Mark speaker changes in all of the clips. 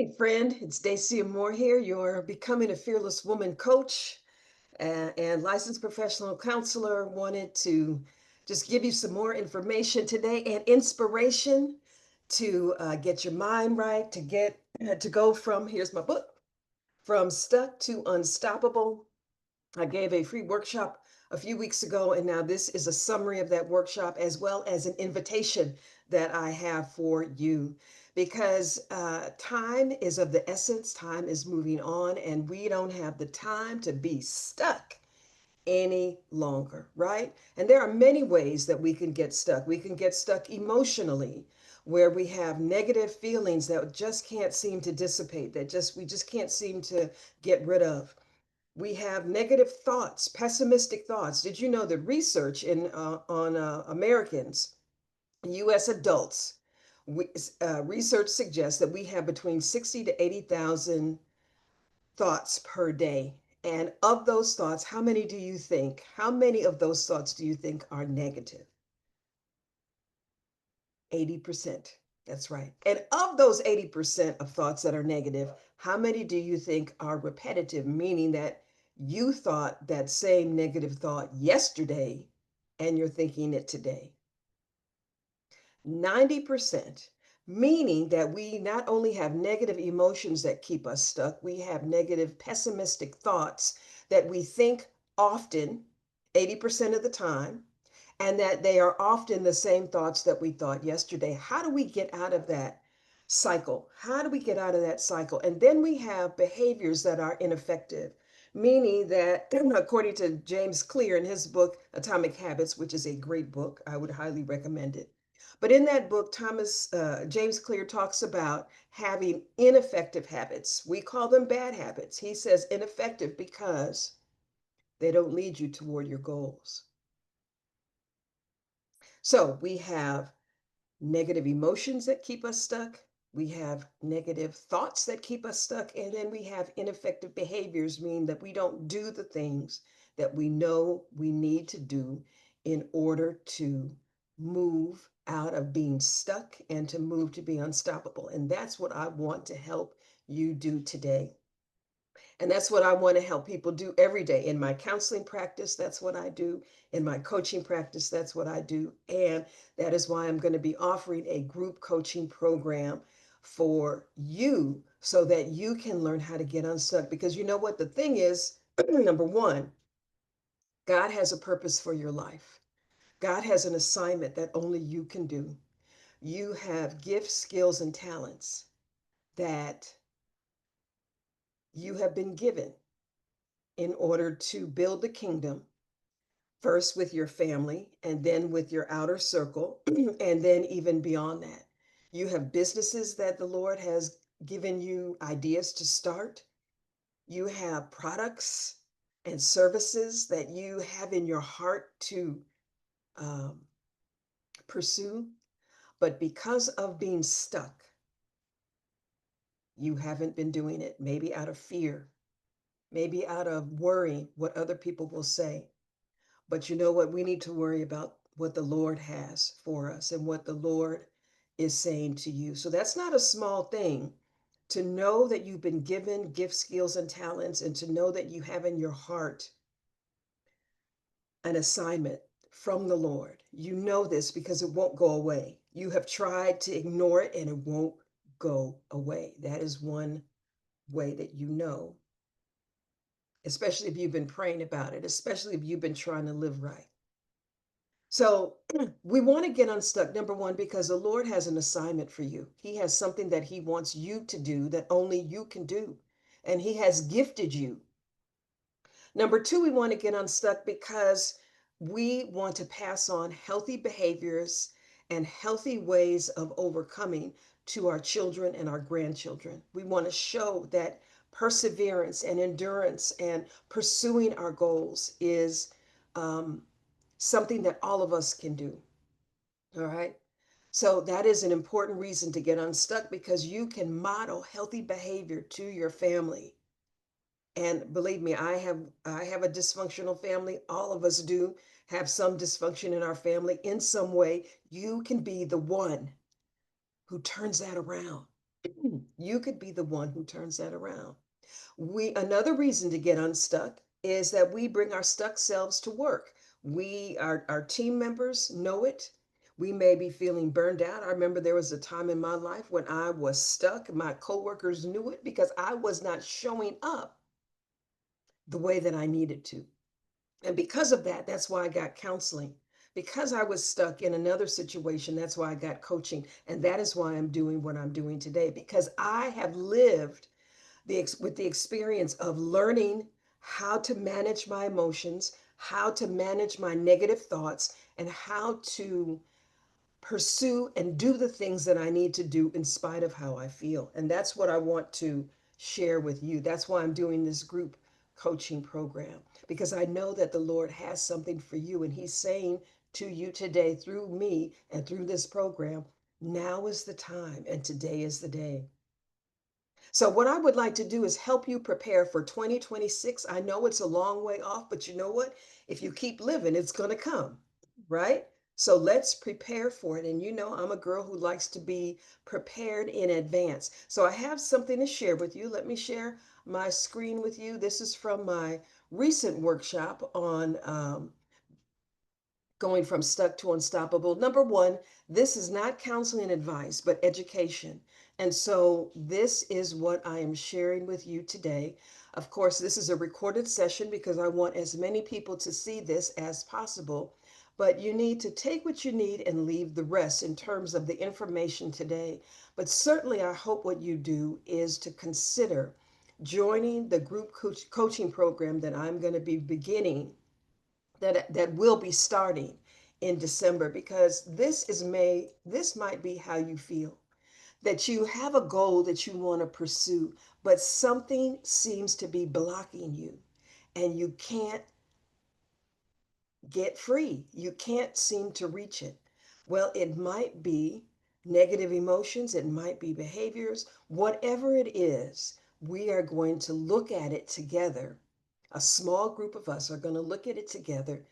Speaker 1: Hey friend, it's Dacia Moore here, your Becoming a Fearless Woman coach and licensed professional counselor. Wanted to just give you some more information today and inspiration to get your mind right, to go from, here's my book, From Stuck to Unstoppable. I gave a free workshop a few weeks ago, and now this is a summary of that workshop as well as an invitation that I have for you because time is of the essence, time is moving on, and we don't have the time to be stuck any longer, right? And there are many ways that we can get stuck. We can get stuck emotionally, where we have negative feelings that just can't seem to dissipate, that just we just can't seem to get rid of. We have negative thoughts, pessimistic thoughts. Did you know that research on Americans, U.S. adults, research suggests that we have between 60 to 80,000 thoughts per day. And of those thoughts, how many of those thoughts do you think are negative? 80%. That's right. And of those 80% of thoughts that are negative, how many do you think are repetitive, meaning that you thought that same negative thought yesterday and you're thinking it today? 90%, meaning that we not only have negative emotions that keep us stuck, we have negative pessimistic thoughts that we think often, 80% of the time, and that they are often the same thoughts that we thought yesterday. How do we get out of that cycle? How do we get out of that cycle? And then we have behaviors that are ineffective, meaning that, according to James Clear in his book, Atomic Habits, which is a great book, I would highly recommend it. But in that book, James Clear talks about having ineffective habits. We call them bad habits. He says ineffective because they don't lead you toward your goals. So we have negative emotions that keep us stuck. We have negative thoughts that keep us stuck. And then we have ineffective behaviors, meaning that we don't do the things that we know we need to do in order to move out of being stuck and to move to be unstoppable. And that's what I want to help you do today. And that's what I want to help people do every day. In my counseling practice, that's what I do. In my coaching practice, that's what I do. And that is why I'm going to be offering a group coaching program for you so that you can learn how to get unstuck. Because you know what? The thing is, number one, God has a purpose for your life. God has an assignment that only you can do. You have gifts, skills, and talents that you have been given in order to build the kingdom, first with your family, and then with your outer circle, and then even beyond that. You have businesses that the Lord has given you ideas to start. You have products and services that you have in your heart to um, pursue. But because of being stuck, you haven't been doing it, maybe out of fear, maybe out of worrying what other people will say. But you know what? We need to worry about what the Lord has for us and what the Lord is saying to you. So that's not a small thing to know that you've been given gifts, skills, and talents, and to know that you have in your heart an assignment from the Lord. You know this because it won't go away. You have tried to ignore it and it won't go away. That is one way that you know, especially if you've been praying about it, especially if you've been trying to live right. So we want to get unstuck, number one, because the Lord has an assignment for you. He has something that He wants you to do that only you can do. And He has gifted you. Number two, we want to get unstuck because we want to pass on healthy behaviors and healthy ways of overcoming to our children and our grandchildren. We want to show that perseverance and endurance and pursuing our goals is something that all of us can do. All right. So that is an important reason to get unstuck because you can model healthy behavior to your family. And believe me, I have a dysfunctional family. All of us do have some dysfunction in our family in some way. You can be the one who turns that around. You could be the one who turns that around. Another reason to get unstuck is that we bring our stuck selves to work. Our team members know it. We may be feeling burned out. I remember there was a time in my life when I was stuck. My coworkers knew it because I was not showing up the way that I needed to. And because of that, that's why I got counseling. Because I was stuck in another situation, that's why I got coaching. And that is why I'm doing what I'm doing today, because I have lived with the experience of learning how to manage my emotions, how to manage my negative thoughts, and how to pursue and do the things that I need to do in spite of how I feel. And that's what I want to share with you. That's why I'm doing this group coaching program, because I know that the Lord has something for you. And He's saying to you today through me and through this program, now is the time and today is the day. So, what I would like to do is help you prepare for 2026. I know it's a long way off, but you know what? If you keep living, it's going to come, right? So, let's prepare for it. And you know, I'm a girl who likes to be prepared in advance. So, I have something to share with you. Let me share my screen with you. This is from my recent workshop on going from stuck to unstoppable. Number one, this is not counseling advice, but education. And so this is what I am sharing with you today. Of course, this is a recorded session because I want as many people to see this as possible. But you need to take what you need and leave the rest in terms of the information today. But certainly, I hope what you do is to consider joining the group coaching program that I'm going to be beginning, that will be starting in December, because this might be how you feel, that you have a goal that you want to pursue, but something seems to be blocking you and you can't get free. You can't seem to reach it. Well, it might be negative emotions, it might be behaviors, whatever it is, we are going to look at it together. A small group of us are going to look at it together,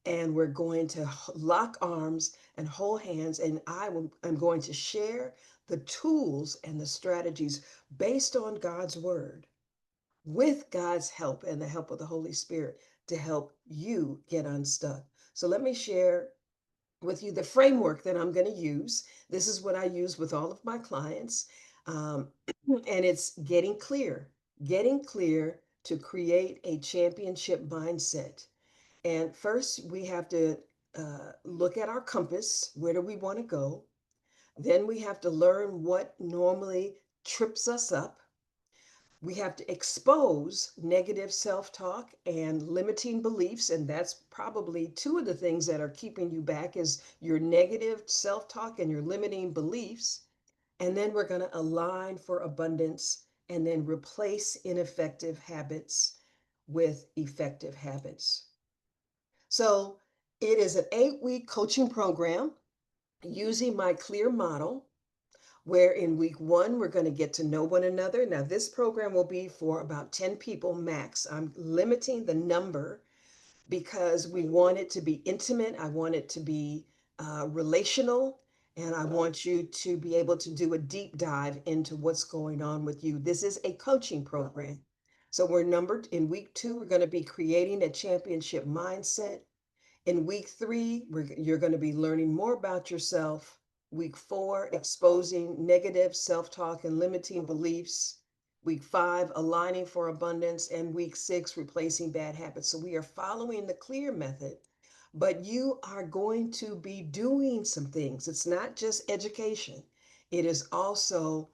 Speaker 1: and we're going to lock arms and hold hands, and I'm going to share the tools and the strategies based on God's word, with God's help and the help of the Holy Spirit, to help you get unstuck. So let me share with you the framework that I'm going to use. This is what I use with all of my clients. Um, and it's getting clear to create a championship mindset. And first, we have to look at our compass. Where do we want to go? Then we have to learn what normally trips us up. We have to expose negative self talk and limiting beliefs. And that's probably two of the things that are keeping you back, is your negative self talk and your limiting beliefs. And then we're going to align for abundance and then replace ineffective habits with effective habits. So it is an 8-week coaching program using my clear model, where in week one, we're going to get to know one another. Now, this program will be for about 10 people max. I'm limiting the number because we want it to be intimate. I want it to be relational. And I want you to be able to do a deep dive into what's going on with you. This is a coaching program. So we're numbered. In week two, we're going to be creating a championship mindset. In week three, you're going to be learning more about yourself. Week four, exposing negative self talk and limiting beliefs. Week five, aligning for abundance. And week six, replacing bad habits. So we are following the clear method, but you are going to be doing some things. It's not just education, it is also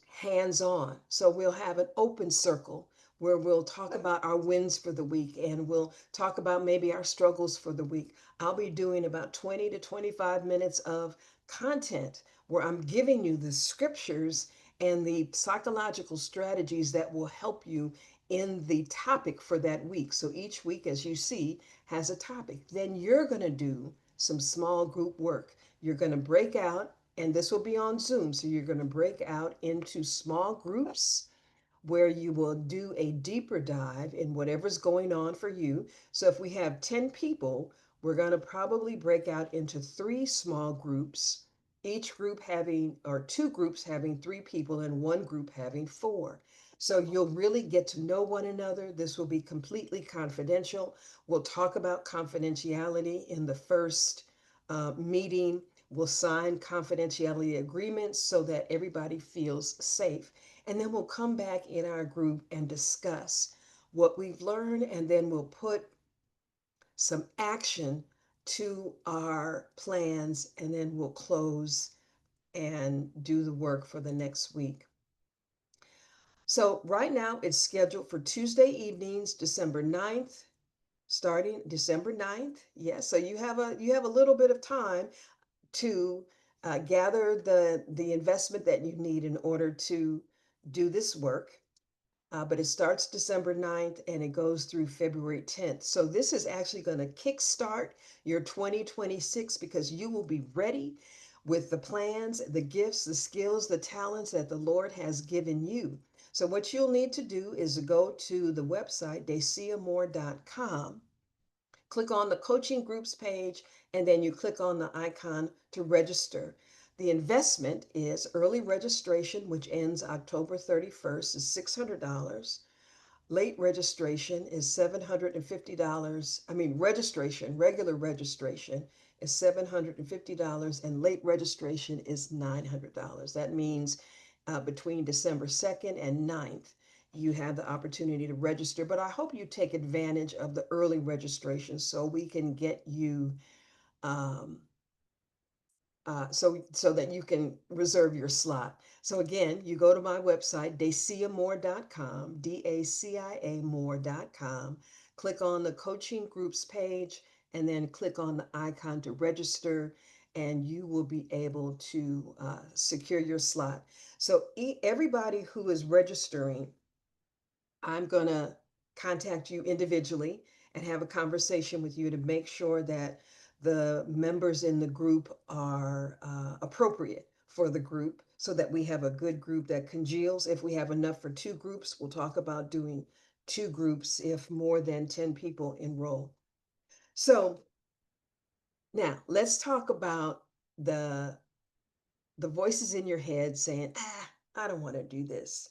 Speaker 1: hands on. So we'll have an open circle where we'll talk about our wins for the week and we'll talk about maybe our struggles for the week. I'll be doing about 20 to 25 minutes of content where I'm giving you the scriptures and the psychological strategies that will help you in the topic for that week. So each week, as you see, has a topic. Then you're going to do some small group work. You're going to break out, and this will be on Zoom. So you're going to break out into small groups where you will do a deeper dive in whatever's going on for you. So if we have 10 people, we're going to probably break out into 3 small groups each group having, or two groups having three people, and one group having four. So you'll really get to know one another. This will be completely confidential. We'll talk about confidentiality in the first meeting. We'll sign confidentiality agreements so that everybody feels safe. And then we'll come back in our group and discuss what we've learned, and then we'll put some action to our plans, and then we'll close and do the work for the next week. So right now it's scheduled for Tuesday evenings, December 9th, starting December 9th. Yes, so you have a little bit of time to gather the investment that you need in order to do this work. But it starts December 9th and it goes through February 10th. So this is actually going to kickstart your 2026 because you will be ready with the plans, the gifts, the skills, the talents that the Lord has given you. So what you'll need to do is go to the website, daciamore.com, click on the coaching groups page, and then you click on the icon to register. The investment is early registration, which ends October 31st, is $600. Late registration is $750. I mean, registration, regular registration is $750, and late registration is $900. That means between December 2nd and 9th, you have the opportunity to register. But I hope you take advantage of the early registration so we can get you um, so that you can reserve your slot. So again, you go to my website, daciamore.com, DACIA more.com, click on the coaching groups page, and then click on the icon to register, and you will be able to secure your slot. So everybody who is registering, I'm going to contact you individually and have a conversation with you to make sure that the members in the group are appropriate for the group so that we have a good group that congeals. If we have enough for two groups, we'll talk about doing two groups if more than 10 people enroll. So now let's talk about the the voices in your head saying, I don't want to do this.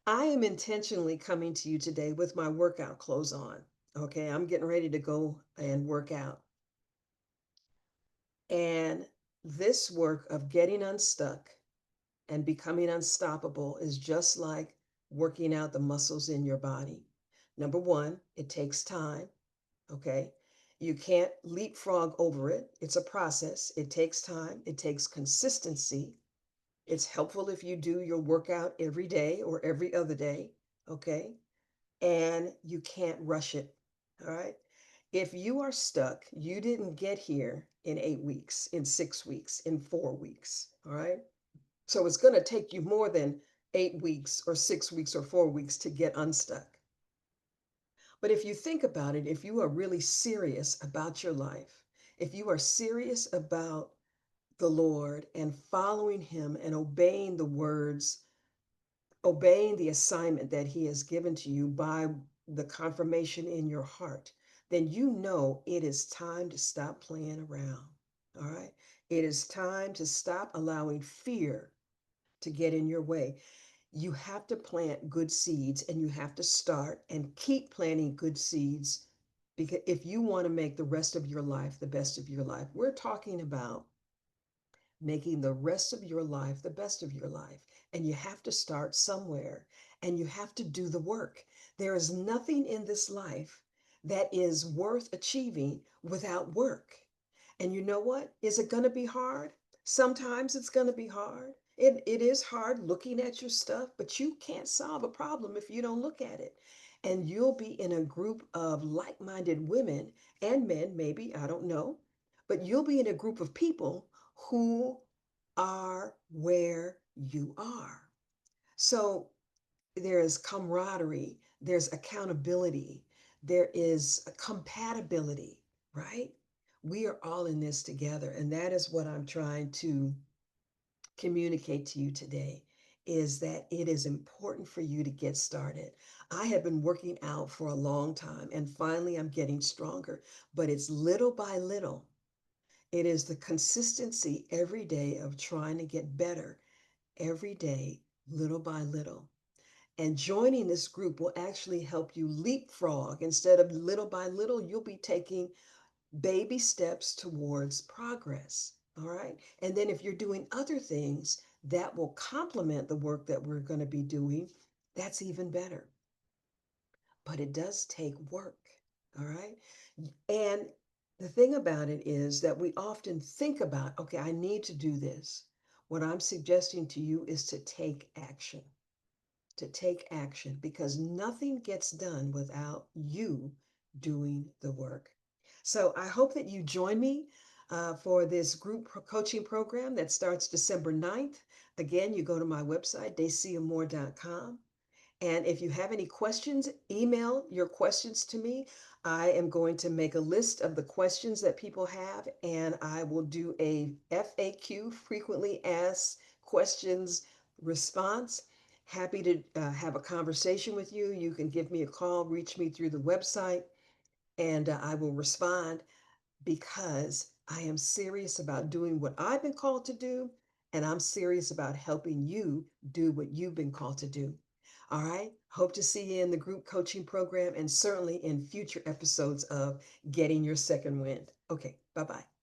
Speaker 1: I am intentionally coming to you today with my workout clothes on. Okay, I'm getting ready to go and work out. And this work of getting unstuck and becoming unstoppable is just like working out the muscles in your body. Number one, it takes time. Okay, you can't leapfrog over it. It's a process. It takes time, it takes consistency. It's helpful if you do your workout every day or every other day. Okay, and you can't rush it. All right. If you are stuck, you didn't get here in 8 weeks, in 6 weeks, in 4 weeks. All right. So it's going to take you more than 8 weeks or 6 weeks or 4 weeks to get unstuck. But if you think about it, if you are really serious about your life, if you are serious about the Lord and following Him and obeying the words, obeying the assignment that He has given to you by the confirmation in your heart, then you know it is time to stop playing around. All right. It is time to stop allowing fear to get in your way. You have to plant good seeds and you have to start and keep planting good seeds because if you want to make the rest of your life the best of your life, we're talking about making the rest of your life the best of your life. And you have to start somewhere and you have to do the work. There is nothing in this life that is worth achieving without work. And you know what? Is it going to be hard? Sometimes it's going to be hard. It is hard looking at your stuff, but you can't solve a problem if you don't look at it. And you'll be in a group of like minded women and men, maybe, I don't know, but you'll be in a group of people who are where you are. So there is camaraderie, there's accountability, there is a compatibility, right? We are all in this together. And that is what I'm trying to communicate to you today is that it is important for you to get started. I have been working out for a long time and finally I'm getting stronger, but it's little by little. It is the consistency every day of trying to get better every day, little by little. And joining this group will actually help you leapfrog. Instead of little by little, you'll be taking baby steps towards progress. All right. And then if you're doing other things that will complement the work that we're going to be doing, that's even better. But it does take work. All right. And the thing about it is that we often think about, okay, I need to do this. What I'm suggesting to you is to take action, because nothing gets done without you doing the work. So I hope that you join me for this group coaching program that starts December 9th. Again, you go to my website, dayciamore.com. And if you have any questions, email your questions to me. I am going to make a list of the questions that people have, and I will do a FAQ, frequently asked questions response. Happy to have a conversation with you. You can give me a call, reach me through the website, and I will respond, because I am serious about doing what I've been called to do, and I'm serious about helping you do what you've been called to do. All right. Hope to see you in the group coaching program, and certainly in future episodes of Getting Your Second Wind. Okay. Bye bye.